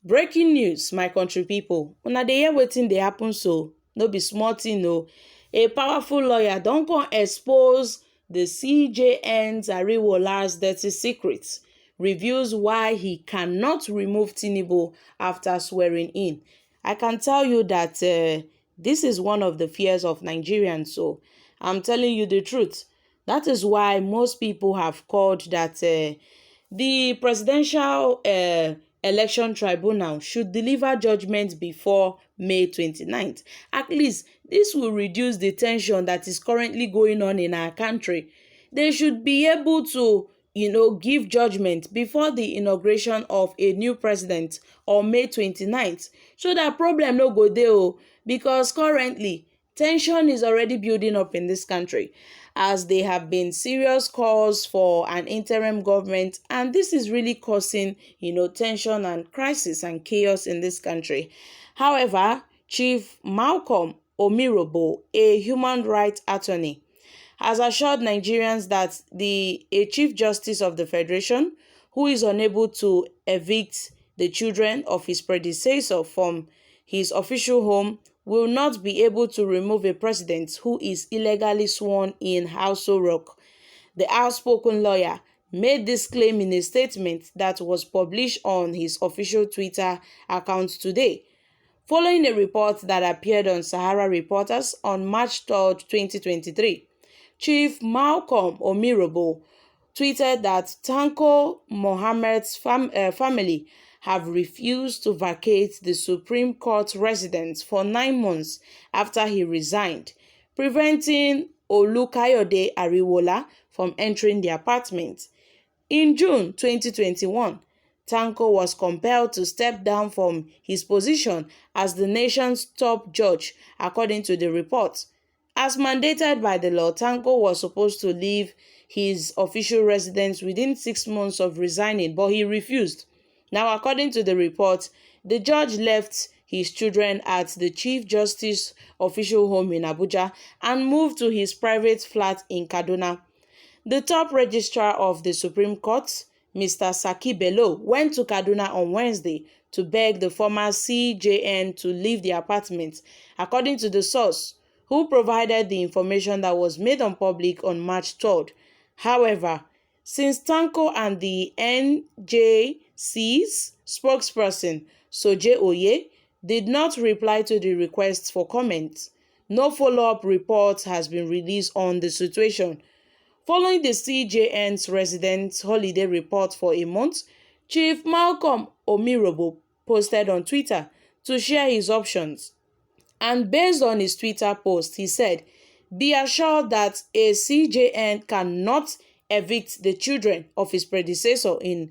Breaking news, my country people. Una dey hear wetin dey happen so, no be small thing o. A powerful lawyer don come expose the CJN's Ariwoola's dirty secrets, reveals why he cannot remove Tinubu after swearing in. I can tell you that this is one of the fears of Nigerians, so I'm telling you the truth. That is why most people have called that the presidential election tribunal should deliver judgment before May 29th. At least this will reduce the tension that is currently going on in our country. They should be able to, give judgment before the inauguration of a new president on May 29th, so that problem no go dey, because currently tension is already building up in this country, as there have been serious calls for an interim government, and this is really causing, tension and crisis and chaos in this country. However, Chief Malcolm Omirobo, a human rights attorney, has assured Nigerians that a Chief Justice of the Federation, who is unable to evict the children of his predecessor from his official home, will not be able to remove a president who is illegally sworn in Aso Rock. The outspoken lawyer made this claim in a statement that was published on his official Twitter account today, following a report that appeared on Sahara Reporters on March 3rd, 2023. Chief Malcolm Omirobo tweeted that Tanko Mohammed's family have refused to vacate the Supreme Court residence for 9 months after he resigned, preventing Olukayode Ariwoola from entering the apartment. In June 2021, Tanko was compelled to step down from his position as the nation's top judge, according to the report. As mandated by the law, Tanko was supposed to leave his official residence within 6 months of resigning, but he refused. Now, according to the report, the judge left his children at the Chief Justice's official home in Abuja and moved to his private flat in Kaduna. The top registrar of the Supreme Court, Mr. Saki Bello, went to Kaduna on Wednesday to beg the former CJN to leave the apartment, according to the source, who provided the information that was made public on March 3rd. However, since Tanko and the NJC's spokesperson, Soje Oye, did not reply to the request for comment, no follow-up report has been released on the situation. Following the CJN's resident holiday report for a month, Chief Malcolm Omirobo posted on Twitter to share his options. And based on his Twitter post, he said, "Be assured that a CJN cannot evict the children of his predecessor in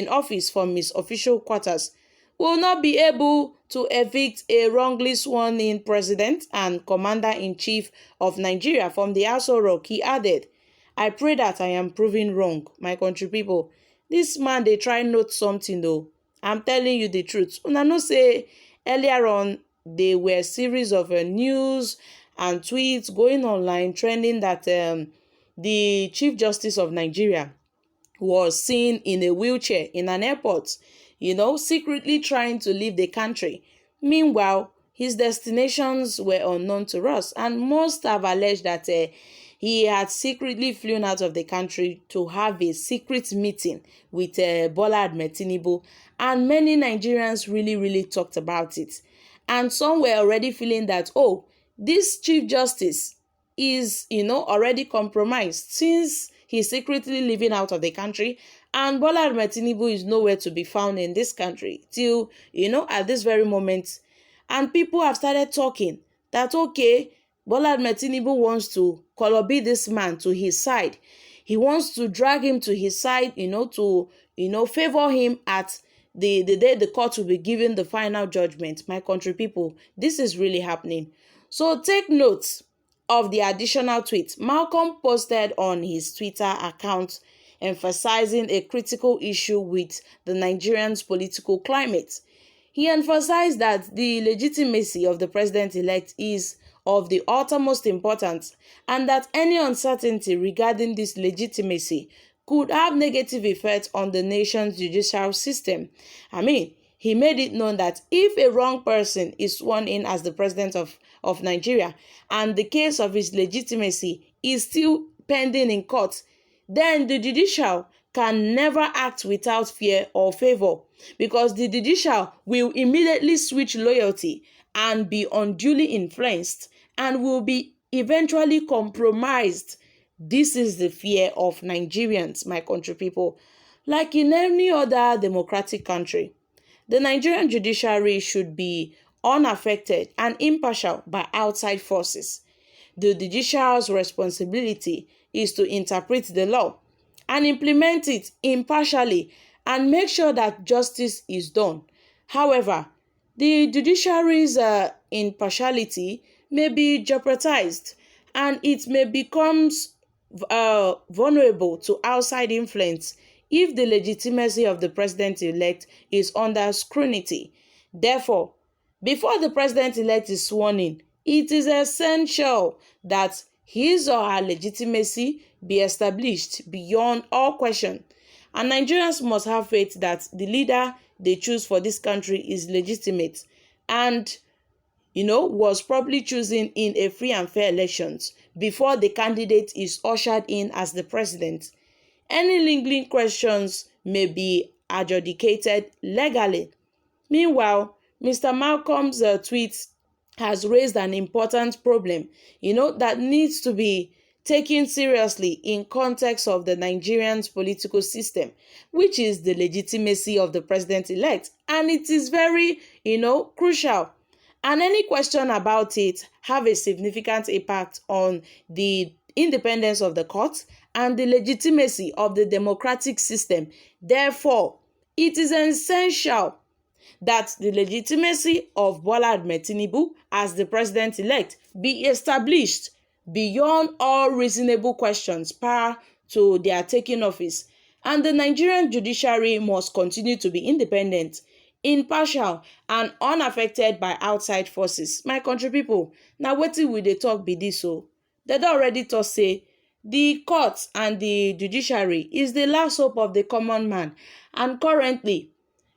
office from his official quarters, will not be able to evict a wrongly sworn-in president and commander-in-chief of Nigeria from the Aso Rock." He added, "I pray that I am proven wrong, my country people. This man, they try note something though. I'm telling you the truth. Una know say earlier on, there were a series of news and tweets going online trending that the Chief Justice of Nigeria was seen in a wheelchair in an airport, secretly trying to leave the country. Meanwhile, his destinations were unknown to us, and most have alleged that he had secretly flown out of the country to have a secret meeting with Bola Ahmed Tinubu, and many Nigerians really talked about it. And some were already feeling that, this Chief Justice is, already compromised since he's secretly living out of the country, and Bola Ahmed Tinubu is nowhere to be found in this country till, at this very moment. And people have started talking that, okay, Bola Ahmed Tinubu wants to colobi this man to his side. He wants to drag him to his side, to, favor him at the day the court will be giving the final judgment. My country people, this is really happening. So take note of the additional tweet Malcolm posted on his Twitter account, emphasizing a critical issue with the Nigerian's political climate. He emphasized that the legitimacy of the president-elect is of the utmost importance, and that any uncertainty regarding this legitimacy could have negative effects on the nation's judicial system. he made it known that if a wrong person is sworn in as the president of Nigeria and the case of his legitimacy is still pending in court, then the judicial can never act without fear or favor, because the judicial will immediately switch loyalty and be unduly influenced and will be eventually compromised. This is the fear of Nigerians, my country people. Like in any other democratic country, the Nigerian judiciary should be unaffected and impartial by outside forces. The judicial's responsibility is to interpret the law and implement it impartially and make sure that justice is done. However, the judiciary's impartiality may be jeopardized and it may become vulnerable to outside influence if the legitimacy of the president-elect is under scrutiny. Therefore, before the president-elect is sworn in, it is essential that his or her legitimacy be established beyond all question. And Nigerians must have faith that the leader they choose for this country is legitimate and, was properly chosen in a free and fair elections before the candidate is ushered in as the president. Any lingering questions may be adjudicated legally. Meanwhile, Mr. Malcolm's tweet has raised an important problem, that needs to be taken seriously in context of the Nigerian political system, which is the legitimacy of the president-elect. And it is very, crucial. And any question about it have a significant impact on the independence of the court and the legitimacy of the democratic system. Therefore, it is essential that the legitimacy of Bola Ahmed Tinubu as the president-elect be established beyond all reasonable questions prior to their taking office. And the Nigerian judiciary must continue to be independent, impartial, and unaffected by outside forces. My country people, now wetin we dey talk be this o. They don already talk say the court and the judiciary is the last hope of the common man, and currently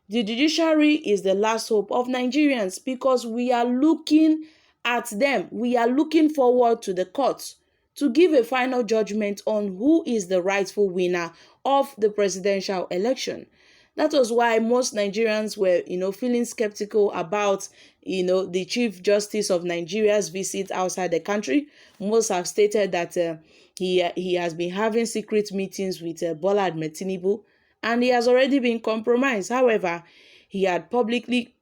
the judiciary is the last hope of Nigerians because we are looking at them. We are looking forward to the courts to give a final judgment on who is the rightful winner of the presidential election. That was why most Nigerians were, feeling skeptical about, the Chief Justice of Nigeria's visit outside the country. Most have stated that he has been having secret meetings with Bola Ahmed Tinubu, and he has already been compromised. However, he had publicly,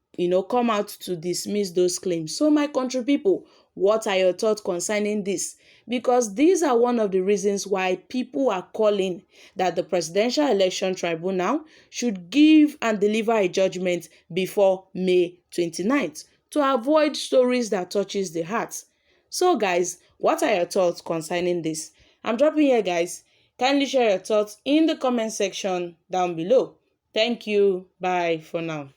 come out to dismiss those claims. So, my country people, what are your thoughts concerning this? Because these are one of the reasons why people are calling that the Presidential Election Tribunal should give and deliver a judgment before May 29th to avoid stories that touches the heart. So, guys, what are your thoughts concerning this? I'm dropping here, guys. Kindly share your thoughts in the comment section down below. Thank you. Bye for now.